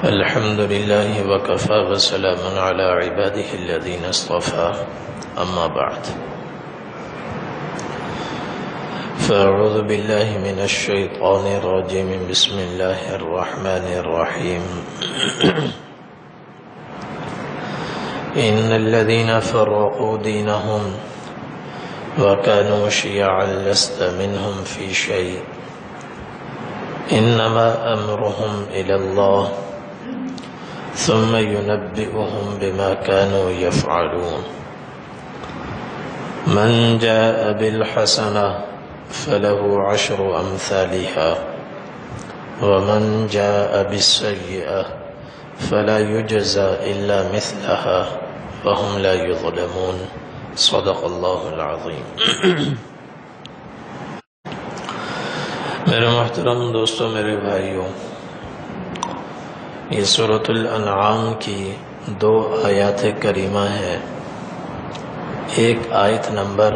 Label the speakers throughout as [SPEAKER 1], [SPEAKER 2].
[SPEAKER 1] الحمد لله وكفى وسلام على عباده الذين اصطفى أما بعد فأعوذ بالله من الشيطان الرجيم بسم الله الرحمن الرحيم إن الذين فرقوا دينهم وكانوا شيعا لست منهم في شيء إنما أمرهم إلى الله ثم ينبئهم بما كانوا يفعلون من جاء بالحسنة فله 10 أمثالها ومن جاء بالسيئة فلا يجزى إلا مثلها وهم لا يظلمون صدق الله العظيم میرے محترم دوستوں، میرے بھائیوں، یہ سورۃ الانعام کی 2 آیات کریمہ ہیں۔ ایک آیت نمبر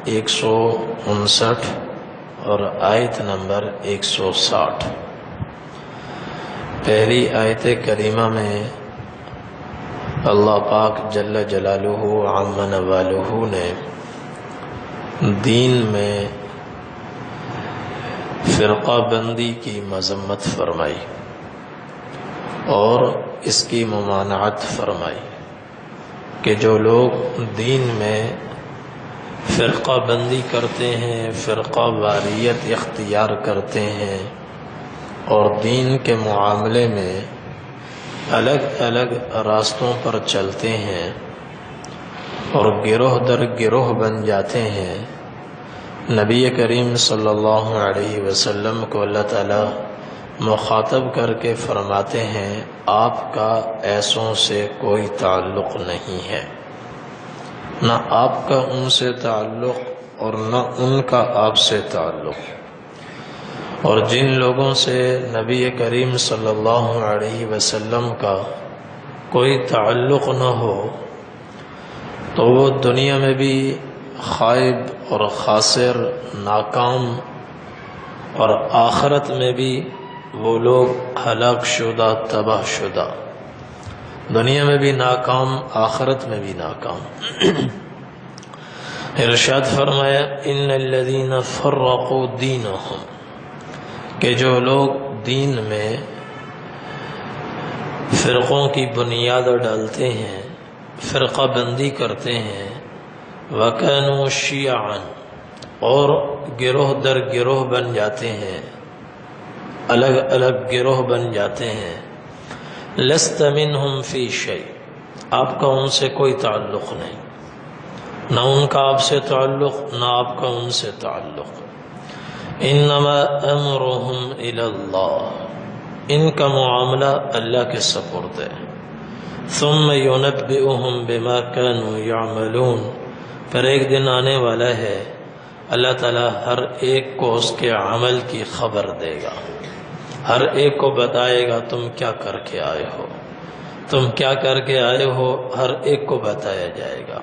[SPEAKER 1] 159 اور آیت نمبر 160۔ پہلی آیت کریمہ میں اللہ پاک جل جلالہ عم نوالہ نے دین میں فرقہ بندی کی مذمت فرمائی اور اس کی ممانعت فرمائی کہ جو لوگ دین میں فرقہ بندی کرتے ہیں، فرقہ واریت اختیار کرتے ہیں اور دین کے معاملے میں الگ الگ راستوں پر چلتے ہیں اور گروہ در گروہ بن جاتے ہیں، نبی کریم صلی اللہ علیہ وسلم کو اللہ تعالی مخاطب کر کے فرماتے ہیں آپ کا ایسوں سے کوئی تعلق نہیں ہے، نہ آپ کا ان سے تعلق اور نہ ان کا آپ سے تعلق۔ اور جن لوگوں سے نبی کریم صلی اللہ علیہ وسلم کا کوئی تعلق نہ ہو تو وہ دنیا میں بھی خائب اور خاسر، ناکام، اور آخرت میں بھی وہ لوگ ہلاک شدہ، تباہ شدہ، دنیا میں بھی ناکام، آخرت میں بھی ناکام۔ ارشاد فرمایا ان الذین فرقوا دینہم، کہ جو لوگ دین میں فرقوں کی بنیاد ڈالتے ہیں، فرقہ بندی کرتے ہیں، وَكَانُوا شِيَعًا، اور گروہ در گروہ بن جاتے ہیں، الگ الگ گروہ بن جاتے ہیں، لَسْتَ مِنْهُمْ فِي شَيْءٍ، آپ کا ان سے کوئی تعلق نہیں، نہ ان کا آپ سے تعلق، نہ آپ کا ان سے تعلق۔ انما امرهم الى اللہ، ان کا معاملہ اللہ کے سپرد ہے۔ ثم ينبئهم بما كانوا يعملون، پھر ایک دن آنے والا ہے اللہ تعالیٰ ہر ایک کو اس کے عمل کی خبر دے گا، ہر ایک کو بتائے گا تم کیا کر کے آئے ہو، تم کیا کر کے آئے ہو، ہر ایک کو بتایا جائے گا۔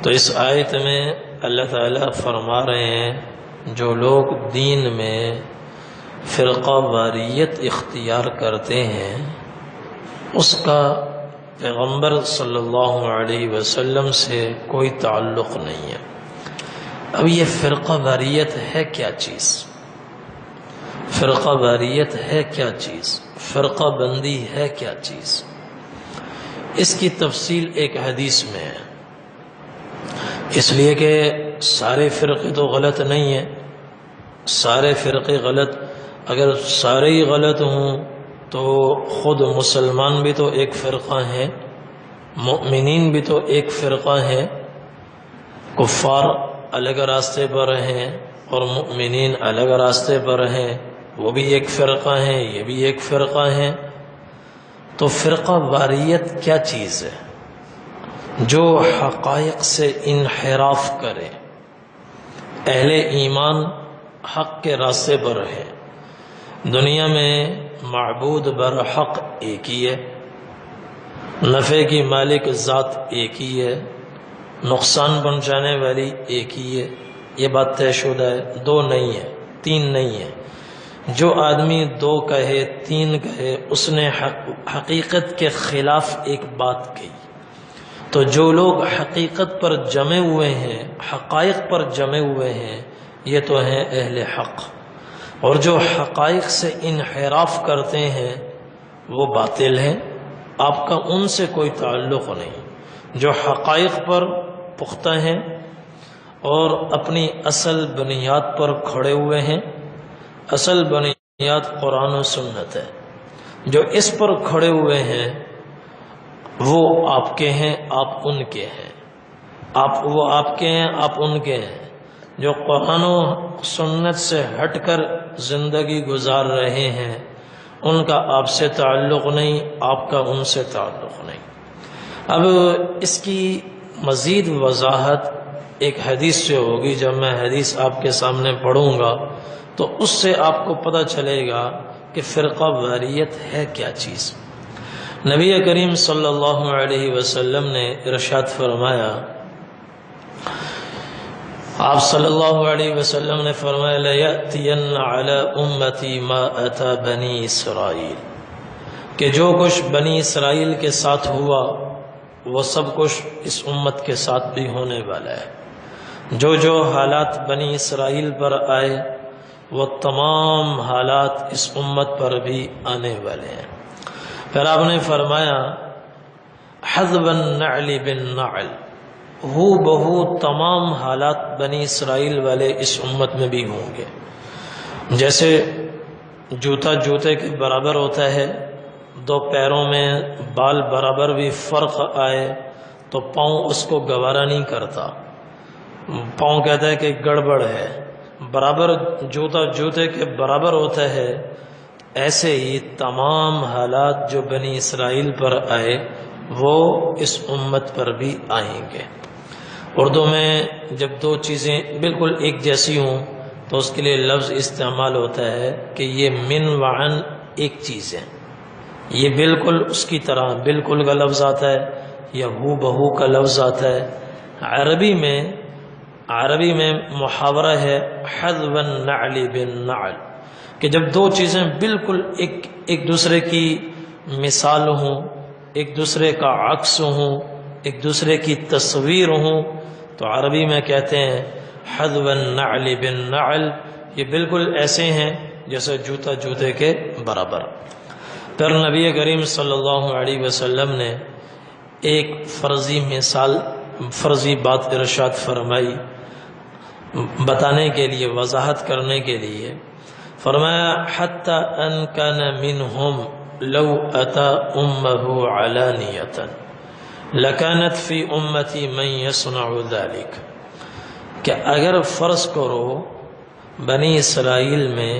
[SPEAKER 1] تو اس آیت میں اللہ تعالیٰ فرما رہے ہیں جو لوگ دین میں فرقہ واریت اختیار کرتے ہیں اس کا پیغمبر صلی اللہ علیہ وسلم سے کوئی تعلق نہیں ہے۔ اب یہ فرقہ واریت ہے کیا چیز؟ فرقہ واریت ہے کیا چیز؟ فرقہ بندی ہے کیا چیز؟ اس کی تفصیل ایک حدیث میں ہے، اس لیے کہ سارے فرقے تو غلط نہیں ہیں، سارے فرقے غلط، اگر سارے ہی غلط ہوں تو خود مسلمان بھی تو ایک فرقہ ہیں، مؤمنین بھی تو ایک فرقہ ہیں، کفار الگ راستے پر ہیں اور مؤمنین الگ راستے پر ہیں، وہ بھی ایک فرقہ ہیں، یہ بھی ایک فرقہ ہیں۔ تو فرقہ واریت کیا چیز ہے؟ جو حقائق سے انحراف کرے. اہل ایمان حق کے راستے پر ہے. دنیا میں معبود برحق ایک ہی ہے، نفع کی مالک ذات ایک ہی ہے، نقصان پہنچانے والی ایک ہی ہے. یہ بات طے شدہ ہے، دو نہیں ہے، تین نہیں ہے. جو آدمی دو کہے، تین کہے، اس نے حقیقت کے خلاف ایک بات کہی. تو جو لوگ حقیقت پر جمے ہوئے ہیں، حقائق پر جمے ہوئے ہیں، یہ تو ہیں اہل حق. اور جو حقائق سے انحراف کرتے ہیں وہ باطل ہیں. آپ کا ان سے کوئی تعلق نہیں. جو حقائق پر پختہ ہیں اور اپنی اصل بنیاد پر کھڑے ہوئے ہیں، اصل بنیاد قرآن و سنت ہے، جو اس پر کھڑے ہوئے ہیں وہ آپ کے ہیں، آپ ان کے ہیں. وہ آپ کے ہیں، آپ ان کے ہیں. جو قرآن و سنت سے ہٹ کر زندگی گزار رہے ہیں ان کا آپ سے تعلق نہیں، آپ کا ان سے تعلق نہیں. اب اس کی مزید وضاحت ایک حدیث سے ہوگی. جب میں حدیث آپ کے سامنے پڑھوں گا تو اس سے آپ کو پتہ چلے گا کہ فرقہ واریت ہے کیا چیز. نبی کریم صلی اللہ علیہ وسلم نے ارشاد فرمایا، آپ صلی اللہ علیہ وسلم نے فرمایا لَيَأْتِيَنَّ عَلَى أُمَّتِي مَا أَتَى بَنِي اسرائیل، کہ جو کچھ بنی اسرائیل کے ساتھ ہوا وہ سب کچھ اس امت کے ساتھ بھی ہونے والا ہے. جو حالات بنی اسرائیل پر آئے وہ تمام حالات اس امت پر بھی آنے والے ہیں. پھر آپ نے فرمایا حذو النعل بالنعل، ہو بہو تمام حالات بنی اسرائیل والے اس امت میں بھی ہوں گے. جیسے جوتا جوتے کے برابر ہوتا ہے، دو پیروں میں بال برابر بھی فرق آئے تو پاؤں اس کو گوارا نہیں کرتا، پاؤں کہتا ہے کہ گڑبڑ ہے. برابر جوتا جوتے کے برابر ہوتا ہے. ایسے ہی تمام حالات جو بنی اسرائیل پر آئے وہ اس امت پر بھی آئیں گے. اردو میں جب دو چیزیں بالکل ایک جیسی ہوں تو اس کے لیے لفظ استعمال ہوتا ہے کہ یہ من وعن ایک چیز ہے، یہ بالکل اس کی طرح بالکل کا لفظ آتا ہے یا ہو بہو کا لفظ آتا ہے. عربی میں محاورہ ہے حذو النعل بالنعل، کہ جب دو چیزیں بالکل ایک دوسرے کی مثال ہوں، ایک دوسرے کا عکس ہوں، ایک دوسرے کی تصویر ہوں، تو عربی میں کہتے ہیں حذو النعل بالنعل. یہ بالکل ایسے ہیں جیسے جوتا جوتے کے برابر. پھر نبی کریم صلی اللہ علیہ وسلم نے ایک فرضی بات ارشاد فرمائی بتانے کے لیے، وضاحت کرنے کے لیے. فرمایا حتی ان کان منہم لو اتا امہ علانیۃ لکانت فی امتی من یصنع ذلک، کہ اگر فرض کرو بنی اسرائیل میں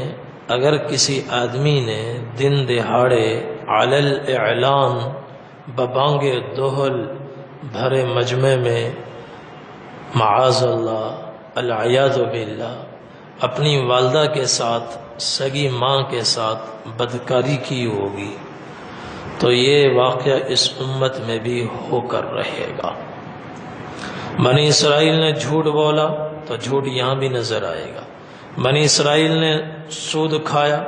[SPEAKER 1] اگر کسی آدمی نے دن دہاڑے علی الاعلان ببانگ دہل بھرے مجمع میں معاذ اللہ العیاذ باللہ اپنی والدہ کے ساتھ، سگی ماں کے ساتھ بدکاری کی ہوگی تو یہ واقعہ اس امت میں بھی ہو کر رہے گا. بنی اسرائیل نے جھوٹ بولا تو جھوٹ یہاں بھی نظر آئے گا. بنی اسرائیل نے سود کھایا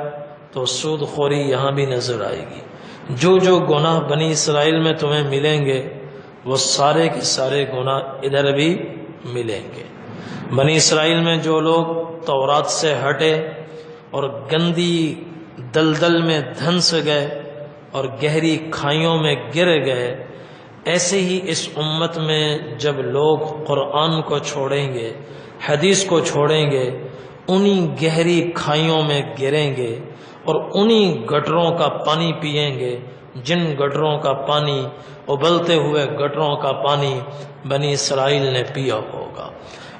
[SPEAKER 1] تو سود خوری یہاں بھی نظر آئے گی. جو گناہ بنی اسرائیل میں تمہیں ملیں گے وہ سارے کے سارے گناہ ادھر بھی ملیں گے. بنی اسرائیل میں جو لوگ تورات سے ہٹے اور گندی دلدل میں دھنس گئے اور گہری کھائیوں میں گر گئے، ایسے ہی اس امت میں جب لوگ قرآن کو چھوڑیں گے، حدیث کو چھوڑیں گے، انہی گہری کھائیوں میں گریں گے اور انہی گٹروں کا پانی پئیں گے جن گٹروں کا پانی، ابلتے ہوئے گٹروں کا پانی بنی اسرائیل نے پیا ہوگا.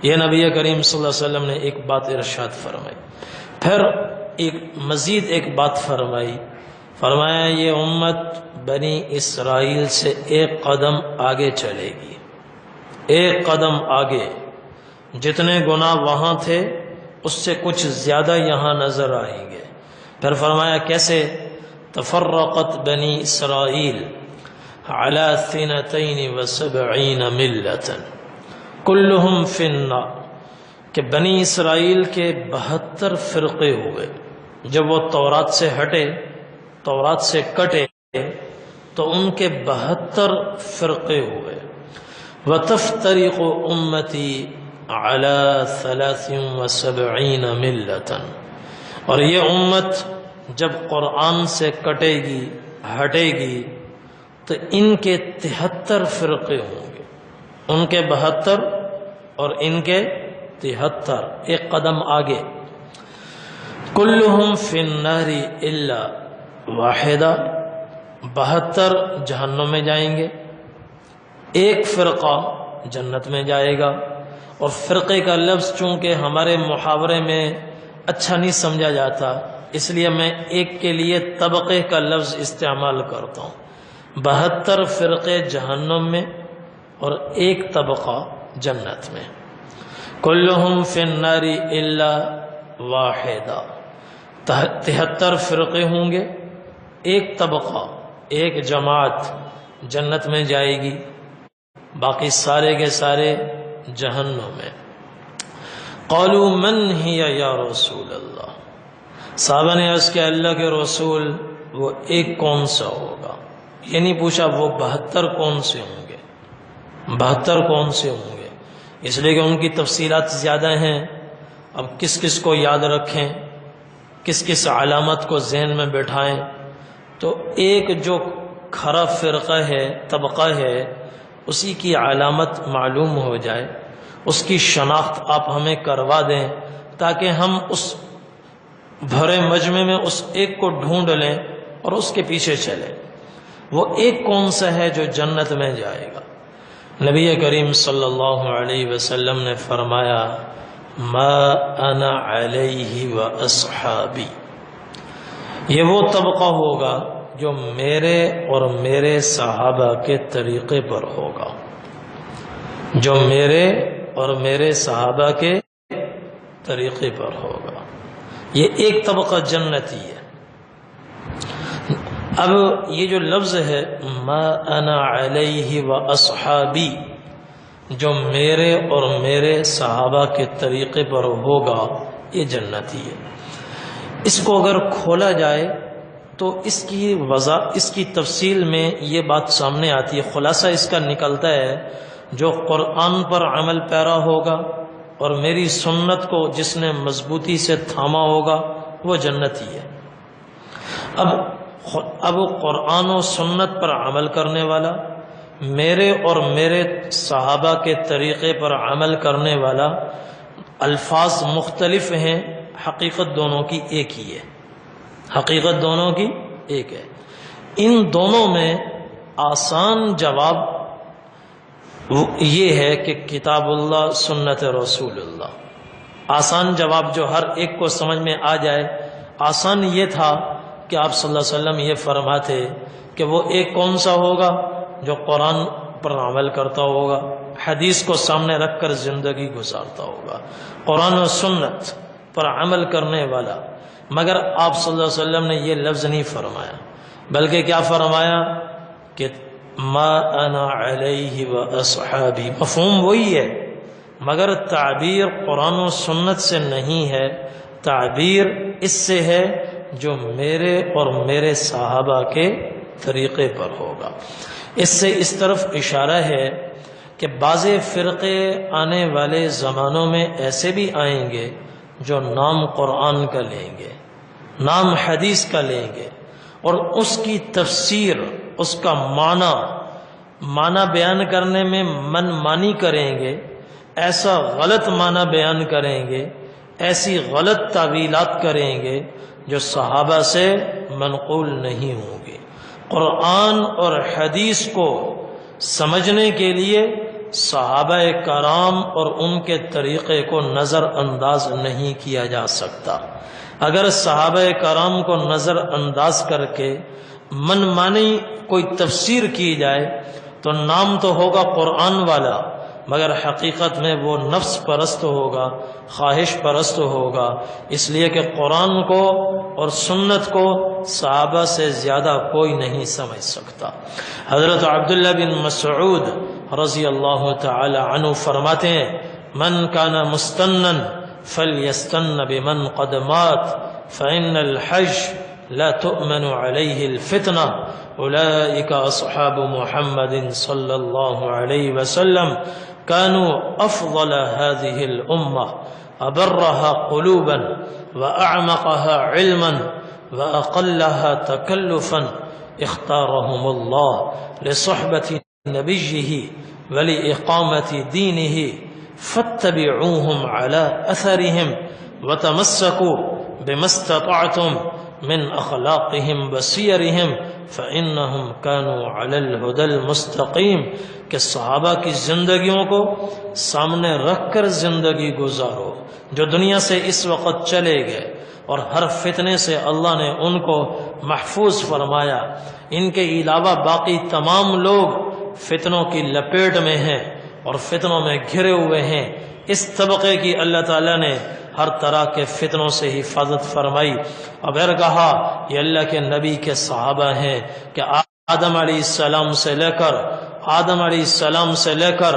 [SPEAKER 1] یہ نبی کریم صلی اللہ علیہ وسلم نے ایک بات ارشاد فرمائی. پھر مزید ایک بات فرمائی. فرمایا یہ امت بنی اسرائیل سے ایک قدم آگے چلے گی. ایک قدم آگے، جتنے گناہ وہاں تھے اس سے کچھ زیادہ یہاں نظر آئیں گے۔ پھر فرمایا کیسے؟ تفرقت بنی اسرائیل علی 72 ملۃ کلہم فی النار، کہ بنی اسرائیل کے 72 فرقے ہوئے۔ جب وہ تورات سے ہٹے، تورات سے کٹے، تو ان کے 72 فرقے ہوئے۔ وَتَفْتَرِقُ أُمَّتِي عَلَى 73 مِلَّةً، اور یہ امت جب قرآن سے کٹے گی، ہٹے گی، تو ان کے 73 فرقے ہوں گے، ان کے 72 اور ان کے 73، ایک قدم آگے۔ کلہم فی النار الا واحدہ، 72 جہنم میں جائیں گے، ایک فرقہ جنت میں جائے گا۔ اور فرقے کا لفظ چونکہ ہمارے محاورے میں اچھا نہیں سمجھا جاتا، اس لیے میں ایک کے لیے طبقے کا لفظ استعمال کرتا ہوں۔ 72 فرقے جہنم میں اور ایک طبقہ جنت میں۔ کلہم فی النار الا واحدہ، 73 فرقے ہوں گے، ایک طبقہ، ایک جماعت جنت میں جائے گی، باقی سارے کے سارے جہنم میں۔ قالوا من ہی یا رسول اللہ، صحابہ نے عرض کیا اللہ کے رسول وہ ایک کون سا ہوگا؟ یہ نہیں پوچھا وہ 72 کون سے ہوں گے، 72 کون سے ہوں گے، اس لیے کہ ان کی تفصیلات زیادہ ہیں۔ اب کس کس کو یاد رکھیں، کس کس علامت کو ذہن میں بٹھائیں؟ تو ایک جو کھرا فرقہ ہے، طبقہ ہے، اسی کی علامت معلوم ہو جائے، اس کی شناخت آپ ہمیں کروا دیں، تاکہ ہم اس بھرے مجمع میں اس ایک کو ڈھونڈ لیں اور اس کے پیچھے چلیں۔ وہ ایک کون سا ہے جو جنت میں جائے گا؟ نبی کریم صلی اللہ علیہ وسلم نے فرمایا ما انا علیہ و اصحابی، یہ وہ طبقہ ہوگا جو میرے اور میرے صحابہ کے طریقے پر ہوگا، جو میرے اور میرے صحابہ کے طریقے پر ہوگا۔ یہ ایک طبقہ جنتی ہے۔ اب یہ جو لفظ ہے ما انا علیہ و اصحابی، جو میرے اور میرے صحابہ کے طریقے پر ہوگا، یہ جنتی ہے۔ اس کو اگر کھولا جائے تو اس کی تفصیل میں یہ بات سامنے آتی ہے۔ خلاصہ اس کا نکلتا ہے جو قرآن پر عمل پیرا ہوگا اور میری سنت کو جس نے مضبوطی سے تھاما ہوگا وہ جنتی ہے۔ اب قرآن و سنت پر عمل کرنے والا، میرے اور میرے صحابہ کے طریقے پر عمل کرنے والا، الفاظ مختلف ہیں، حقیقت دونوں کی ایک ہی ہے، حقیقت دونوں کی ایک ہے۔ ان دونوں میں آسان جواب یہ ہے کہ کتاب اللہ سنت رسول اللہ۔ آسان جواب جو ہر ایک کو سمجھ میں آ جائے، آسان یہ تھا کہ آپ صلی اللہ علیہ وسلم یہ فرماتے کہ وہ ایک کون سا ہوگا جو قرآن پر عمل کرتا ہوگا، حدیث کو سامنے رکھ کر زندگی گزارتا ہوگا، قرآن و سنت پر عمل کرنے والا۔ مگر آپ صلی اللہ علیہ وسلم نے یہ لفظ نہیں فرمایا، بلکہ کیا فرمایا کہ ما انا علیہ و اصحابی۔ مفہوم وہی ہے مگر تعبیر قرآن و سنت سے نہیں ہے، تعبیر اس سے ہے جو میرے اور میرے صحابہ کے طریقے پر ہوگا۔ اس سے اس طرف اشارہ ہے کہ بعض فرقے آنے والے زمانوں میں ایسے بھی آئیں گے جو نام قرآن کا لیں گے، نام حدیث کا لیں گے، اور اس کی تفسیر، اس کا معنی بیان کرنے میں من مانی کریں گے، ایسا غلط معنی بیان کریں گے، ایسی غلط تعویلات کریں گے جو صحابہ سے منقول نہیں ہوں گے۔ قرآن اور حدیث کو سمجھنے کے لیے صحابہ کرام اور ان کے طریقے کو نظر انداز نہیں کیا جا سکتا۔ اگر صحابہ کرام کو نظر انداز کر کے من مانی کوئی تفسیر کی جائے تو نام تو ہوگا قرآن والا، مگر حقیقت میں وہ نفس پرست ہوگا، خواہش پرست ہوگا، اس لیے کہ قرآن کو اور سنت کو صحابہ سے زیادہ کوئی نہیں سمجھ سکتا۔ حضرت عبداللہ بن مسعود رضی اللہ تعالی عنہ فرماتے ہیں من کان مستنن فلیستن بمن قد مات فإن الحج لا تؤمن عليه الفتنة أولئك أصحاب محمد صلى الله عليه وسلم كانوا أفضل هذه الأمة أبرها قلوبا وأعمقها علما وأقلها تكلفا اختارهم الله لصحبة نبيه ولإقامة دينه فاتبعوهم على أثرهم وتمسكوا بما استطعتم من اخلاقهم وسیرهم فانهم كانوا على الهدى المستقیم کہ صحابہ کی زندگیوں کو سامنے رکھ کر زندگی گزارو جو دنیا سے اس وقت چلے گئے، اور ہر فتنے سے اللہ نے ان کو محفوظ فرمایا۔ ان کے علاوہ باقی تمام لوگ فتنوں کی لپیٹ میں ہیں اور فتنوں میں گھرے ہوئے ہیں۔ اس طبقے کی اللہ تعالیٰ نے ہر طرح کے فتنوں سے حفاظت فرمائی۔ اور پھر کہا یہ اللہ کے نبی کے صحابہ ہیں کہ آدم علیہ السلام سے لے کر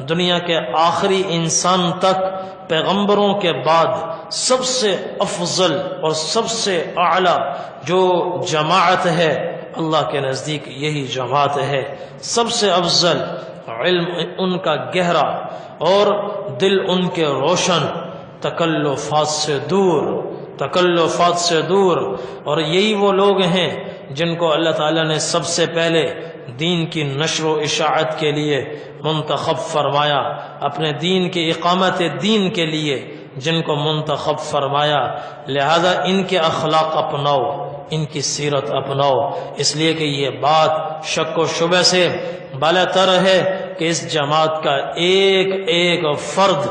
[SPEAKER 1] دنیا کے آخری انسان تک پیغمبروں کے بعد سب سے افضل اور سب سے اعلیٰ جو جماعت ہے اللہ کے نزدیک یہی جماعت ہے۔ سب سے افضل، علم ان کا گہرا اور دل ان کے روشن، تکلفات سے دور، اور یہی وہ لوگ ہیں جن کو اللہ تعالیٰ نے سب سے پہلے دین کی نشر و اشاعت کے لیے منتخب فرمایا، اپنے دین کی اقامت دین کے لیے جن کو منتخب فرمایا۔ لہذا ان کے اخلاق اپناؤ، ان کی سیرت اپناؤ، اس لیے کہ یہ بات شک و شبہ سے بالا تر ہے کہ اس جماعت کا ایک ایک فرد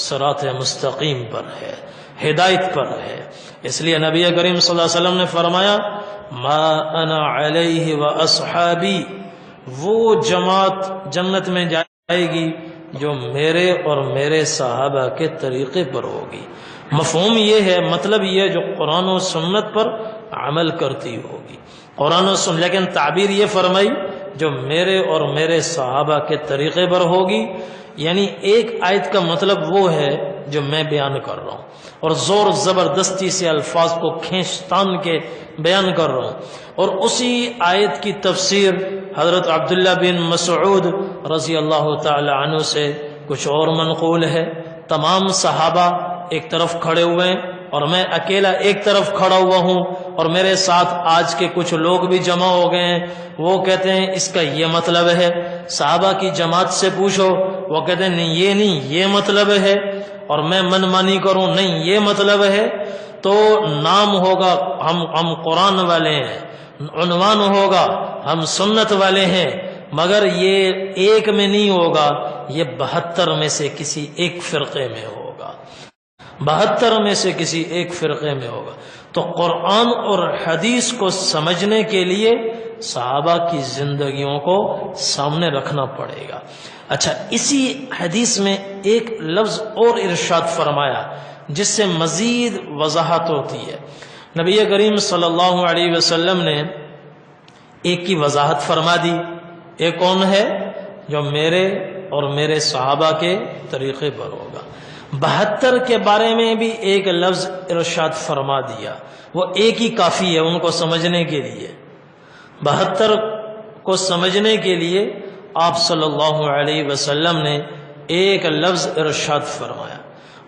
[SPEAKER 1] صراط مستقیم پر ہے، ہدایت پر ہے۔ اس لیے نبی کریم صلی اللہ علیہ وسلم نے فرمایا ما انا علیہ و اصحابی، وہ جماعت جنت میں جائے گی جو میرے اور میرے صحابہ کے طریقے پر ہوگی۔ مفہوم یہ ہے، مطلب یہ جو قرآن و سنت پر عمل کرتی ہوگی، قرآن و سنت، لیکن تعبیر یہ فرمائی جو میرے اور میرے صحابہ کے طریقے پر ہوگی، یعنی ایک آیت کا مطلب وہ ہے جو میں بیان کر رہا ہوں، اور زور زبردستی سے الفاظ کو کھینچ تان کے بیان کر رہا ہوں، اور اسی آیت کی تفسیر حضرت عبداللہ بن مسعود رضی اللہ تعالی عنہ سے کچھ اور منقول ہے۔ تمام صحابہ ایک طرف کھڑے ہوئے ہیں اور میں اکیلا ایک طرف کھڑا ہوا ہوں، اور میرے ساتھ آج کے کچھ لوگ بھی جمع ہو گئے ہیں، وہ کہتے ہیں اس کا یہ مطلب ہے۔ صحابہ کی جماعت سے پوچھو، وہ کہتے ہیں نہیں یہ مطلب ہے، اور میں من مانی کروں نہیں یہ مطلب ہے، تو نام ہوگا ہم قرآن والے ہیں، عنوان ہوگا ہم سنت والے ہیں، مگر یہ ایک میں نہیں ہوگا، یہ 72 میں سے کسی ایک فرقے میں ہوگا، 72 میں سے کسی ایک فرقے میں ہوگا۔ تو قرآن اور حدیث کو سمجھنے کے لیے صحابہ کی زندگیوں کو سامنے رکھنا پڑے گا۔ اچھا، اسی حدیث میں ایک لفظ اور ارشاد فرمایا جس سے مزید وضاحت ہوتی ہے۔ نبی کریم صلی اللہ علیہ وسلم نے ایک کی وضاحت فرما دی، ایک کون ہے؟ جو میرے اور میرے صحابہ کے طریقے پر ہوگا۔ 72 کے بارے میں بھی ایک لفظ ارشاد فرما دیا، وہ ایک ہی کافی ہے ان کو سمجھنے کے لیے۔ 72 کو سمجھنے کے لیے آپ صلی اللہ علیہ وسلم نے ایک لفظ ارشاد فرمایا،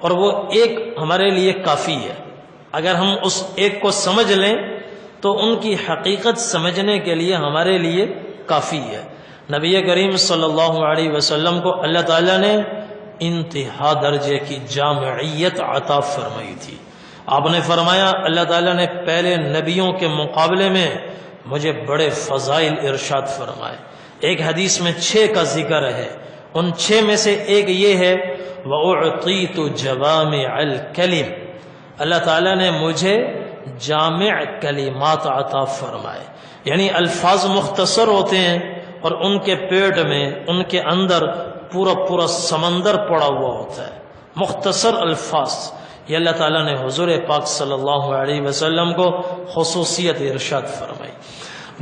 [SPEAKER 1] اور وہ ایک ہمارے لیے کافی ہے۔ اگر ہم اس ایک کو سمجھ لیں تو ان کی حقیقت سمجھنے کے لیے ہمارے لیے کافی ہے۔ نبی کریم صلی اللہ علیہ وسلم کو اللہ تعالیٰ نے انتہا درجے کی جامعیت عطا فرمائی تھی۔ آپ نے فرمایا اللہ تعالیٰ نے پہلے نبیوں کے مقابلے میں مجھے بڑے فضائل ارشاد فرمائے۔ ایک حدیث میں 6 کا ذکر ہے، ان 6 میں سے ایک یہ ہے وَأُعْطِيتُ جَوَامِعَ الْكَلِمِ، اللہ تعالیٰ نے مجھے جامع کلمات عطا فرمائے، یعنی الفاظ مختصر ہوتے ہیں اور ان کے پیٹ میں، ان کے اندر پورا پورا سمندر پڑا ہوا ہوتا ہے. مختصر الفاظ یہ اللہ تعالیٰ نے حضور پاک صلی اللہ علیہ وسلم کو خصوصیت ارشاد فرمائی.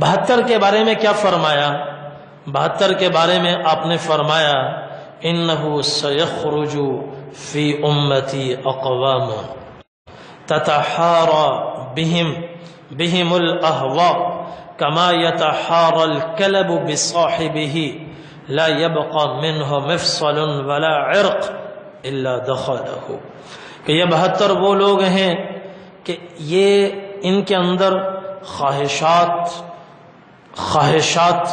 [SPEAKER 1] 72 کے بارے میں کیا فرمایا؟ 72 کے بارے میں آپ نے فرمایا انہ سیخرج فی امتی اقوام تتحارى بهم الاهواء كما يتحارى الكلب بصاحبه لا يبقى منه مفصل ولا عرق الا دخله. کہ یہ 72 وہ لوگ ہیں کہ یہ ان کے اندر خواہشات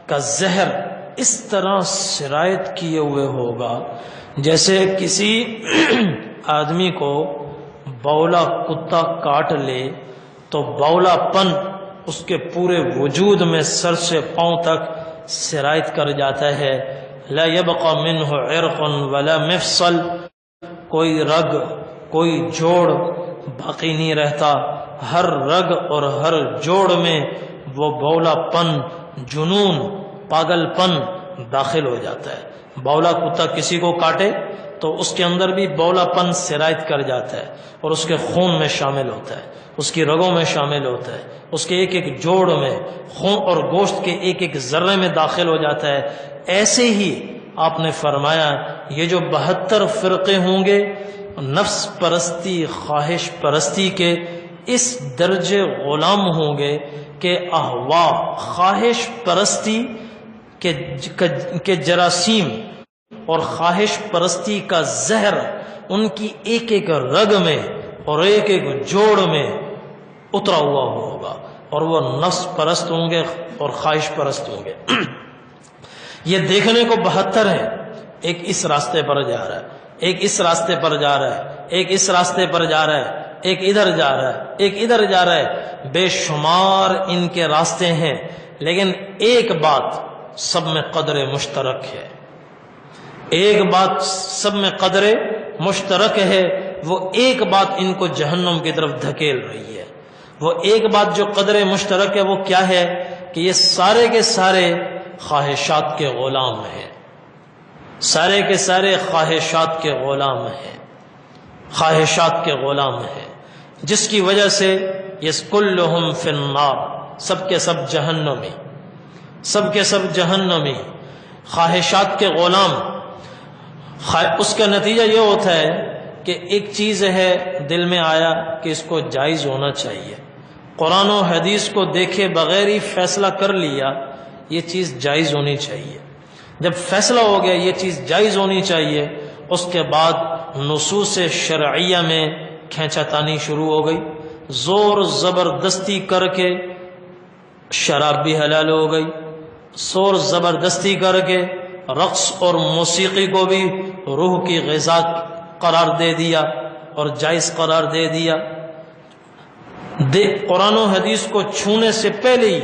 [SPEAKER 1] کا زہر اس طرح سرایت کیے ہوئے ہوگا جیسے کسی آدمی کو بولا کتا کاٹ لے تو بولا پن اس کے پورے وجود میں سر سے پاؤں تک سرایت کر جاتا ہے. لا يبقى منه عرق ولا مفصل، کوئی رگ کوئی جوڑ باقی نہیں رہتا. ہر رگ اور ہر جوڑ میں وہ بولا پن، جنون، پاگل پن داخل ہو جاتا ہے. بولا کتا کسی کو کاٹے تو اس کے اندر بھی بولا پن سرایت کر جاتا ہے اور اس کے خون میں شامل ہوتا ہے، اس کی رگوں میں شامل ہوتا ہے، اس کے ایک ایک جوڑ میں، خون اور گوشت کے ایک ایک ذرے میں داخل ہو جاتا ہے. ایسے ہی آپ نے فرمایا یہ جو 72 فرقے ہوں گے نفس پرستی، خواہش پرستی کے اس درجے غلام ہوں گے کہ احوا، خواہش پرستی کے جراثیم اور خواہش پرستی کا زہر ان کی ایک ایک رگ میں اور ایک ایک جوڑ میں اترا ہوا ہوگا اور وہ نفس پرست ہوں گے اور خواہش پرست ہوں گے. یہ دیکھنے کو 72 ہیں. ایک اس راستے پر جا رہا ہے، ایک اس راستے پر جا رہا ہے، ایک اس راستے پر جا رہا ہے، ایک ادھر جا رہا ہے، ایک ادھر جا رہا ہے. بے شمار ان کے راستے ہیں لیکن ایک بات سب میں قدر مشترک ہے. ایک بات سب میں قدر مشترک ہے، وہ ایک بات ان کو جہنم کی طرف دھکیل رہی ہے. وہ ایک بات جو قدر مشترک ہے وہ کیا ہے کہ یہ سارے کے سارے خواہشات کے غلام ہیں. سارے کے سارے خواہشات کے غلام ہیں، خواہشات کے غلام ہیں، جس کی وجہ سے یہ کلہم فی النار، سب کے سب جہنمی، سب کے سب جہنمی، خواہشات کے غلام. اس کا نتیجہ یہ ہوتا ہے کہ ایک چیز ہے دل میں آیا کہ اس کو جائز ہونا چاہیے، قرآن و حدیث کو دیکھے بغیر ہی فیصلہ کر لیا یہ چیز جائز ہونی چاہیے. جب فیصلہ ہو گیا یہ چیز جائز ہونی چاہیے، اس کے بعد نصوص شرعیہ میں کھینچا تانی شروع ہو گئی. زور زبردستی کر کے شراب بھی حلال ہو گئی، زور زبردستی کر کے رقص اور موسیقی کو بھی روح کی غذا قرار دے دیا اور جائز قرار دے دیا. قرآن و حدیث کو چھونے سے پہلے ہی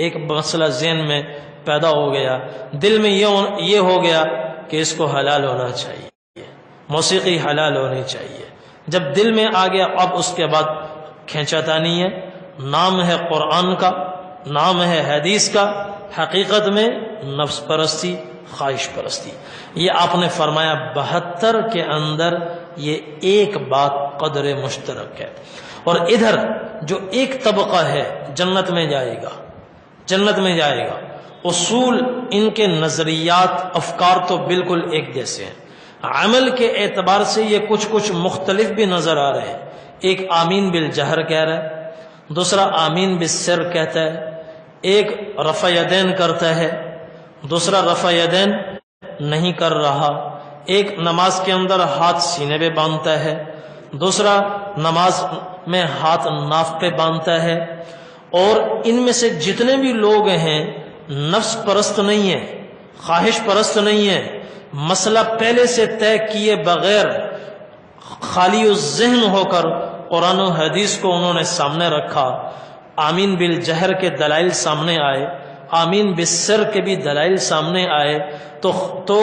[SPEAKER 1] ایک مسئلہ ذہن میں پیدا ہو گیا، دل میں یہ ہو گیا کہ اس کو حلال ہونا چاہیے، موسیقی حلال ہونی چاہیے. جب دل میں آ گیا اب اس کے بعد کھینچا تانی ہے. نام ہے قرآن کا، نام ہے حدیث کا، حقیقت میں نفس پرستی، خواہش پرستی. یہ آپ نے فرمایا 72 کے اندر یہ ایک بات قدر مشترک ہے. اور ادھر جو ایک طبقہ ہے جنت میں جائے گا، جنت میں جائے گا. اصول ان کے نظریات، افکار تو بالکل ایک جیسے ہیں، عمل کے اعتبار سے یہ کچھ مختلف بھی نظر آ رہے ہیں. ایک آمین بالجہر کہہ رہا ہے، دوسرا آمین بالسر کہتا ہے، ایک رفع یدین کرتا ہے، دوسرا رفع یدین نہیں کر رہا، ایک نماز کے اندر ہاتھ سینے پہ باندھتا ہے، دوسرا نماز میں ہاتھ ناف پہ باندھتا ہے. اور ان میں سے جتنے بھی لوگ ہیں نفس پرست نہیں ہیں، خواہش پرست نہیں ہیں، مسئلہ پہلے سے طے کیے بغیر خالی الذہن ہو کر قرآن و حدیث کو انہوں نے سامنے رکھا. آمین بالجہر کے دلائل سامنے آئے، آمین بالسر کے بھی دلائل سامنے آئے، تو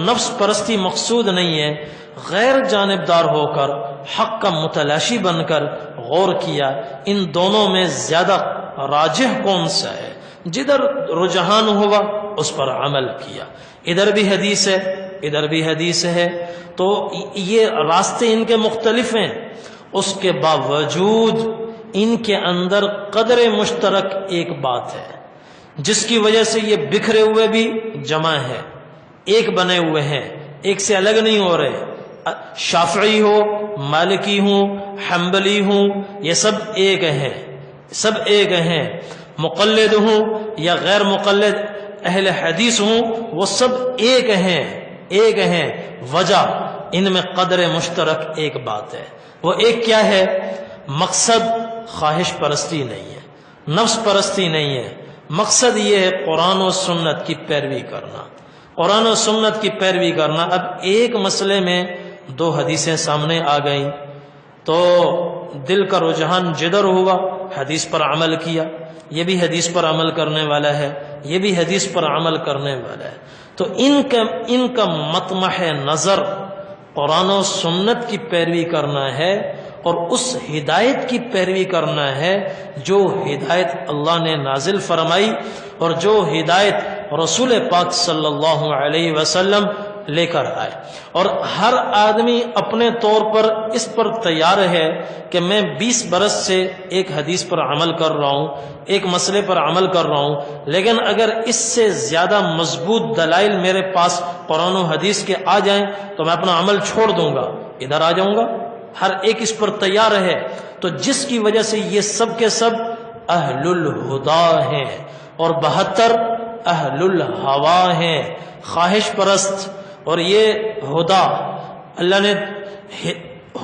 [SPEAKER 1] نفس پرستی مقصود نہیں ہے. غیر جانبدار ہو کر حق کا متلاشی بن کر غور کیا ان دونوں میں زیادہ راجح کون سا ہے. جدھر رجحان ہوا اس پر عمل کیا۔ ادھر بھی حدیث ہے، ادھر بھی حدیث ہے، تو یہ راستے ان کے مختلف ہیں، اس کے باوجود ان کے اندر قدر مشترک ایک بات ہے جس کی وجہ سے یہ بکھرے ہوئے بھی جمع ہے، ایک بنے ہوئے ہیں، ایک سے الگ نہیں ہو رہے۔ شافعی ہو، مالکی ہوں، حنبلی ہوں، یہ سب ایک ہیں، سب ایک ہیں۔ مقلد ہوں یا غیر مقلد اہل حدیث ہوں، وہ سب ایک ہیں، ایک ہیں۔ وجہ ان میں قدر مشترک ایک بات ہے، وہ ایک کیا ہے؟ مقصد خواہش پرستی نہیں ہے، نفس پرستی نہیں ہے، مقصد یہ ہے قرآن و سنت کی پیروی کرنا، قرآن و سنت کی پیروی کرنا۔ اب ایک مسئلے میں دو حدیثیں سامنے آ گئیں تو دل کا رجحان جدھر ہوا حدیث پر عمل کیا، یہ بھی حدیث پر عمل کرنے والا ہے، یہ بھی حدیث پر عمل کرنے والا ہے، تو ان کا مطمح نظر قرآن و سنت کی پیروی کرنا ہے اور اس ہدایت کی پیروی کرنا ہے جو ہدایت اللہ نے نازل فرمائی اور جو ہدایت رسول پاک صلی اللہ علیہ وسلم لے کر آئے۔ اور ہر آدمی اپنے طور پر اس پر تیار ہے کہ میں 20 برس سے ایک حدیث پر عمل کر رہا ہوں، ایک مسئلے پر عمل کر رہا ہوں، لیکن اگر اس سے زیادہ مضبوط دلائل میرے پاس قرآن و حدیث کے آ جائیں تو میں اپنا عمل چھوڑ دوں گا، ادھر آ جاؤں گا۔ ہر ایک اس پر تیار ہے، تو جس کی وجہ سے یہ سب کے سب اہل الہدا ہیں اور 72 اہل الہوا ہیں، خواہش پرست۔ اور یہ ہدا اللہ نے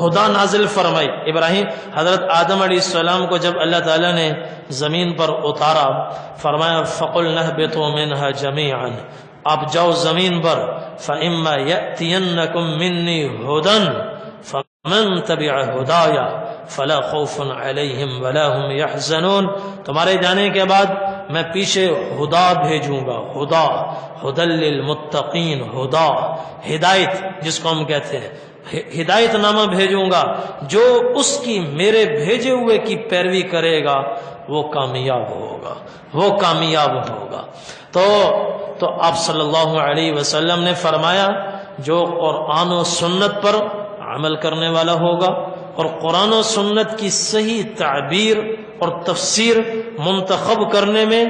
[SPEAKER 1] ہدا نازل فرمائی۔ ابراہیم حضرت آدم علیہ السلام کو جب اللہ تعالیٰ نے زمین پر اتارا، فرمایا فَقُلْنَا اهْبِطُوا مِنْهَا جَمِيعًا، آپ جاؤ زمین پر، فَإِمَّا يَأْتِيَنَّكُم مِّنِّي هُدًى فَمَن تَبِعَ هُدَايَ فَلَا خَوْفٌ عَلَيْهِمْ وَلَا هُمْ يَحْزَنُونَ، تمہارے جانے کے بعد میں پیچھے ہدا بھیجوں گا، ہدا، ہدی للمتقین، ہدا ہدایت جس کو ہم کہتے ہیں، ہدایت نامہ بھیجوں گا، جو اس کی میرے بھیجے ہوئے کی پیروی کرے گا وہ کامیاب ہوگا، وہ کامیاب ہوگا۔ تو آپ صلی اللہ علیہ وسلم نے فرمایا جو قرآن و سنت پر عمل کرنے والا ہوگا اور قرآن و سنت کی صحیح تعبیر اور تفسیر منتخب کرنے میں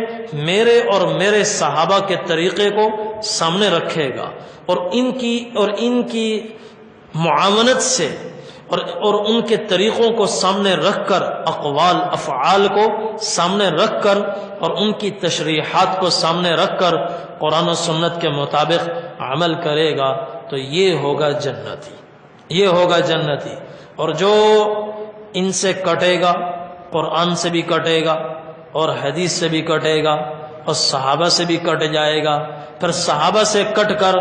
[SPEAKER 1] میرے اور میرے صحابہ کے طریقے کو سامنے رکھے گا اور ان کی معاونت سے اور ان کے طریقوں کو سامنے رکھ کر، اقوال افعال کو سامنے رکھ کر اور ان کی تشریحات کو سامنے رکھ کر قرآن و سنت کے مطابق عمل کرے گا تو یہ ہوگا جنتی، یہ ہوگا جنتی۔ اور جو ان سے کٹے گا، قرآن سے بھی کٹے گا اور حدیث سے بھی کٹے گا اور صحابہ سے بھی کٹ جائے گا، پھر صحابہ سے کٹ کر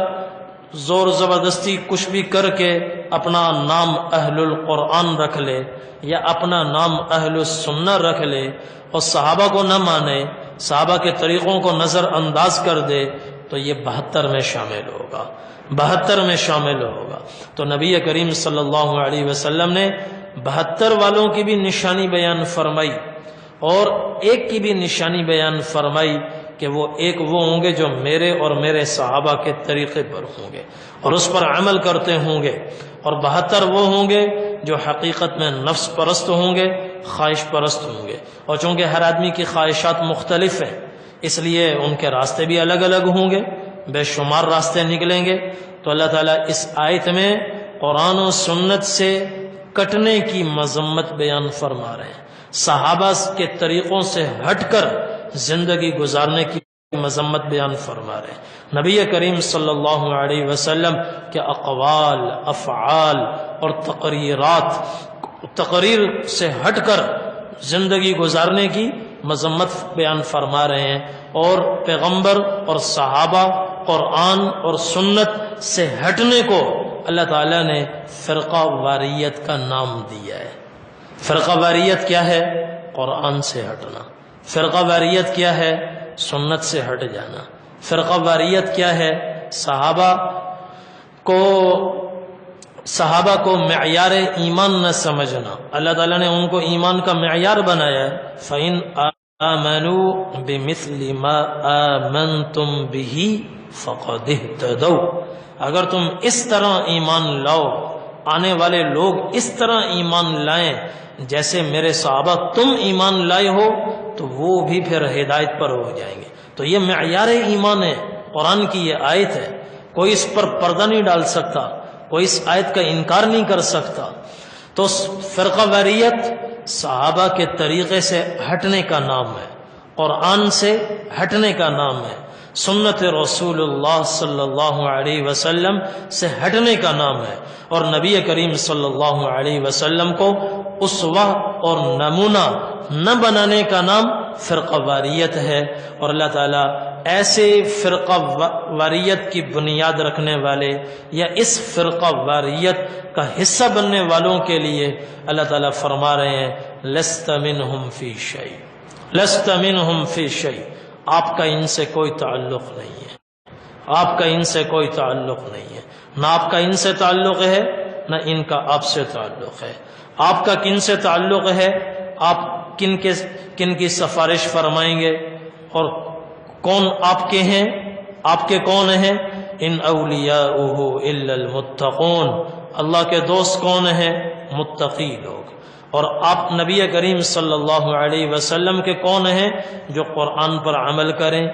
[SPEAKER 1] زور زبردستی کچھ بھی کر کے اپنا نام اہل القرآن رکھ لے یا اپنا نام اہل السنہ رکھ لے اور صحابہ کو نہ مانے، صحابہ کے طریقوں کو نظر انداز کر دے تو یہ 72 میں شامل ہوگا، 72 میں شامل ہوگا۔ تو نبی کریم صلی اللہ علیہ وسلم نے 72 والوں کی بھی نشانی بیان فرمائی اور ایک کی بھی نشانی بیان فرمائی کہ وہ ایک وہ ہوں گے جو میرے اور میرے صحابہ کے طریقے پر ہوں گے اور اس پر عمل کرتے ہوں گے، اور 72 وہ ہوں گے جو حقیقت میں نفس پرست ہوں گے، خواہش پرست ہوں گے۔ اور چونکہ ہر آدمی کی خواہشات مختلف ہیں اس لیے ان کے راستے بھی الگ الگ ہوں گے، بے شمار راستے نکلیں گے۔ تو اللہ تعالیٰ اس آیت میں قرآن و سنت سے کٹنے کی مذمت بیان فرما رہے ہیں، صحابہ کے طریقوں سے ہٹ کر زندگی گزارنے کی مذمت بیان فرما رہے ہیں۔ نبی کریم صلی اللہ علیہ وسلم کے اقوال، افعال اور تقریر سے ہٹ کر زندگی گزارنے کی مذمت بیان فرما رہے ہیں، اور پیغمبر اور صحابہ، قرآن اور سنت سے ہٹنے کو اللہ تعالیٰ نے فرقہ واریت کا نام دیا ہے۔ فرقہ واریت کیا ہے؟ قرآن سے ہٹنا۔ فرقہ واریت کیا ہے؟ سنت سے ہٹ جانا۔ فرقہ واریت کیا ہے؟ صحابہ کو معیار ایمان نہ سمجھنا۔ اللہ تعالیٰ نے ان کو ایمان کا معیار بنایا ہے۔ فَإِنْ آمنوا بمثل ما آمنتم به فقد اهتدوا، اگر تم اس طرح ایمان لاؤ، آنے والے لوگ اس طرح ایمان لائیں جیسے میرے صحابہ تم ایمان لائے ہو، تو وہ بھی پھر ہدایت پر ہو جائیں گے۔ تو یہ معیار ایمان ہے، قرآن کی یہ آیت ہے، کوئی اس پر پردہ نہیں ڈال سکتا، کوئی اس آیت کا انکار نہیں کر سکتا۔ تو فرقہ واریت صحابہ کے طریقے سے ہٹنے کا نام ہے، قرآن سے ہٹنے کا نام ہے، سنت رسول اللہ صلی اللہ علیہ وسلم سے ہٹنے کا نام ہے، اور نبی کریم صلی اللہ علیہ وسلم کو اسوہ اور نمونہ نہ بنانے کا نام فرقہ واریت ہے۔ اور اللہ تعالیٰ ایسے فرقہ واریت کی بنیاد رکھنے والے یا اس فرقہ واریت کا حصہ بننے والوں کے لیے اللہ تعالیٰ فرما رہے ہیں لست منہم فی شیء، لست منہم فی شیء، آپ کا ان سے کوئی تعلق نہیں ہے، آپ کا ان سے کوئی تعلق نہیں ہے، نہ آپ کا ان سے تعلق ہے نہ ان کا آپ سے تعلق ہے۔ آپ کا کن سے تعلق ہے؟ آپ کن کی سفارش فرمائیں گے اور کون آپ کے ہیں؟ آپ کے کون ہیں؟ ان اولیاؤہ الا المتقون، اللہ کے دوست کون ہیں؟ متقی لوگ۔ اور آپ نبی کریم صلی اللہ علیہ وسلم کے کون ہیں؟ جو قرآن پر عمل کریں،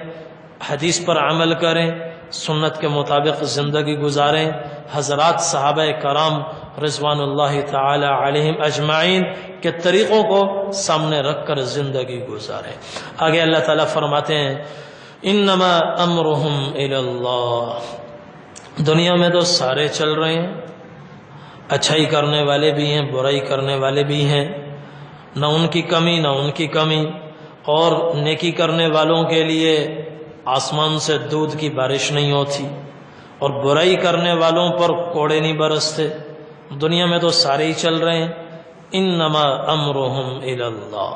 [SPEAKER 1] حدیث پر عمل کریں، سنت کے مطابق زندگی گزاریں۔ حضرات صحابہ کرام رضوان اللہ تعالی علیہم اجمعین کے طریقوں کو سامنے رکھ کر زندگی گزاریں۔ آگے اللہ تعالیٰ فرماتے ہیں انما امرہم الی اللہ، دنیا میں تو سارے چل رہے ہیں، اچھائی کرنے والے بھی ہیں، برائی کرنے والے بھی ہیں، نہ ان کی کمی نہ ان کی کمی، اور نیکی کرنے والوں کے لیے آسمان سے دودھ کی بارش نہیں ہوتی، اور برائی کرنے والوں پر کوڑے نہیں برستے۔ دنیا میں تو سارے ہی چل رہے ہیں۔ انما امرہم الی اللہ،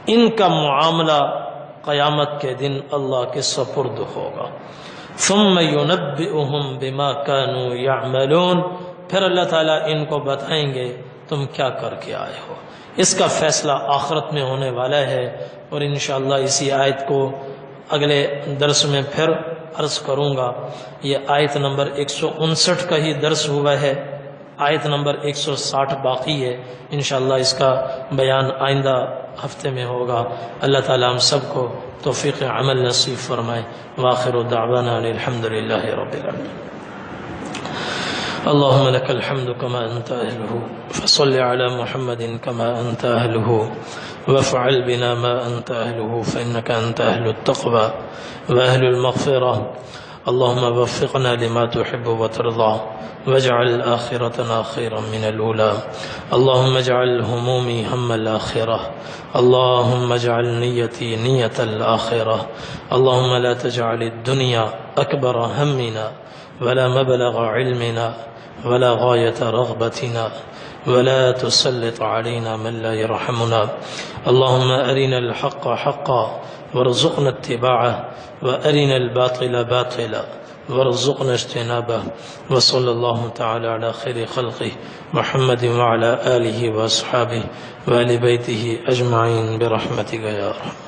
[SPEAKER 1] ان کا معاملہ قیامت کے دن اللہ کے سپرد ہوگا۔ ثم ینبئہم بما کانوا یعملون، پھر اللہ تعالیٰ ان کو بتائیں گے تم کیا کر کے آئے ہو۔ اس کا فیصلہ آخرت میں ہونے والا ہے، اور انشاءاللہ اسی آیت کو اگلے درس میں پھر عرض کروں گا۔ یہ آیت نمبر 159 کا ہی درس ہوا ہے، آیت نمبر 160 باقی ہے، انشاءاللہ اس کا بیان آئندہ ہفتے میں ہوگا۔ اللہ تعالیٰ ہم سب کو توفیق عمل نصیب فرمائے۔ وآخر دعوانا الحمدللہ رب العالمین۔ اللهم لك الحمد كما أنت أهله، فصل على محمد كما أنت أهله، وافعل بنا ما أنت أهله، فإنك أنت أهل التقوى وأهل المغفرة۔ اللهم وفقنا لما تحب وترضى، واجعل آخرتنا خيرا من الأولى، اللهم اجعل همومي هم الآخرة، اللهم اجعل نيتي نية الآخرة، اللهم لا تجعل الدنيا أكبر همنا ولا مبلغ علمنا ولا غاية رغبتنا، ولا تسلط علينا من لا يرحمنا، اللهم أرنا الحق حقا وارزقنا اتباعه، وأرنا الباطل باطلا وارزقنا اجتنابه، وصلى الله تعالى على خير خلقه محمد وعلى آله وأصحابه وآل بيته أجمعين برحمتك يا رب۔